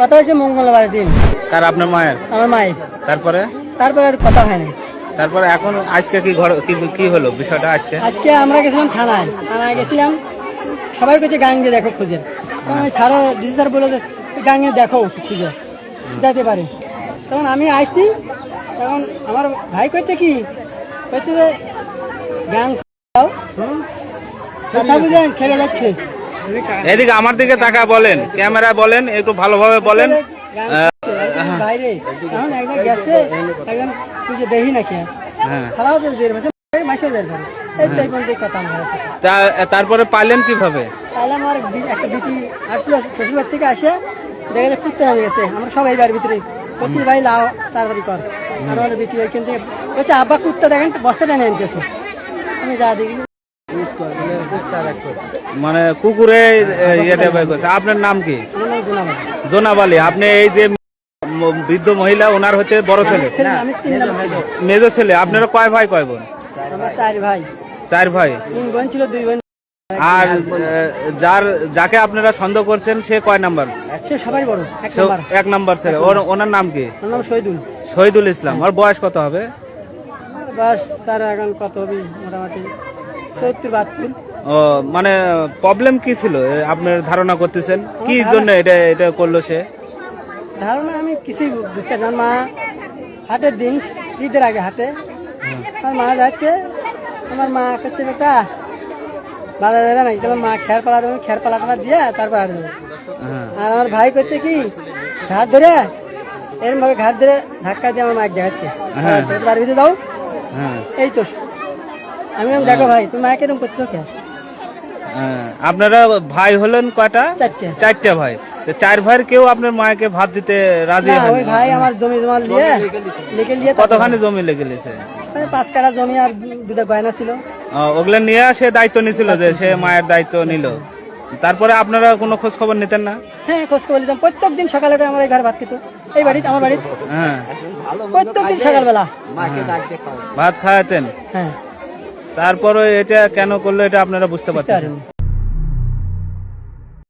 কথা হয়েছে মঙ্গলবার দিন। কার? আপনার মায়ের? আমার মায়ের। তারপরে তারপরে আর কথা হয়নি। তারপরে এখন আজকে কি হলো বিষয়টা? আজকে আমরা গেছিলাম থানায় গেছিলাম, সবাই কাছে গাং দিয়ে দেখো খুঁজে, তখন ওই স্যারও ডিসি স্যার বলে গাং দিয়ে দেখো খুঁজে যেতে পারে। তখন আমি আসছি, তখন আমার ভাই করছে কি করছে যে গাং কথা বুঝেন খেলে যাচ্ছে। এদিকে আমার দিকে তাকা বলেন, ক্যামেরা বলেন, একটু ভালোভাবে বলেন। বাইরে এখন একজন গেছে, একজন খুঁজে দেখি নাকি হ্যাঁ, খেলাও তো দেড় মাসে মাসে দেড় পারে এই তাই বলতে কথা আমার। তারপরে পাইলেন কিভাবে? তাহলে আমার একটা বিটি আসলো শ্বশুরবাড়ি থেকে আসে, দেখা যায় কুত্তে নামে গেছে, আমরা সবাই বাড়ির ভিতরে বলছি ভাই লাও তাড়াতাড়ি কর। আর আমার বিটি ওইখান থেকে বলছে আব্বা কুত্তা দেখেন বস্তাটা নিয়ে আনতেছে। আমি যা দেখি মানে কুকুরে ইয়েটা বের করছে। আপনার নাম কি? জোনাব আলী। আপনি এই যে বৃদ্ধ মহিলা, ওনার হচ্ছে বড় ছেলে, মেজো ছেলে। আপনারা কয় ভাই কয় বোন? চার ভাই। চার ভাই। 3 বোন ছিল, 2 বোন। আর যাকে আপনারা সন্দেহ করছেন সে কয় নাম্বার? সে সবাই বড়, 1 নাম্বার ছেলে। ওনার নাম কি? ওর নাম শহীদুল। শহীদুল ইসলাম। ওর বয়স কত হবে? বাস তার এখন কত হবে, মোটামুটি 70-72। ও, মানে প্রবলেম কি ছিল আপনার ধারণা করতেছেন? কি জন্য এটা করলো সে? ধারণা আমি কিছুই বুঝতে না। মা হাটের দিন, ঈদের আগে হাটে আমার মা যাচ্ছে, আমার মা করছে বেটা বাজার যাবে নাকি, তাহলে মা খেয়ার পালা দিয়ে তারপর হাট যাবে। আর আমার ভাই করছে কি ঘাট ধরে এরম ভাবে ঘাট ধরে ধাক্কা দিয়ে আমার মাকে দেখাচ্ছে বাড়ির ভিতরে দাও। এই তো আমি দেখো ভাই তুমি মাকে এরকম করছো কে? আপনারা ভাই হলেন কয়টা? 4টা ভাই। 4 ভাইয়ের কেউ আপনার মাকে ভাত দিতে রাজি না, হয়নি? ওই ভাই আমার জমি জমা লিখে কতখানি জমি লেগে গেছে? 5 কাঠা জমি আর 2টা গয়না ছিল। ওগুলা নিয়ে সে দায়িত্ব নিছিল, যে সে মায়ের দায়িত্ব নিল। তারপরে আপনারা কোনো খোঁজ খবর নিতেন না? হ্যাঁ, খোঁজ খবর নিতাম। প্রত্যেকদিন সকালে করে আমার এই ঘরে ভাত খেত, এই বাড়িতে, আমার বাড়িতে। হ্যাঁ, প্রত্যেকদিন সকালবেলা ভাত খাওয়াতেন। হ্যাঁ। তারপরে এটা কেন করলো এটা আপনারা বুঝতে পারছেন?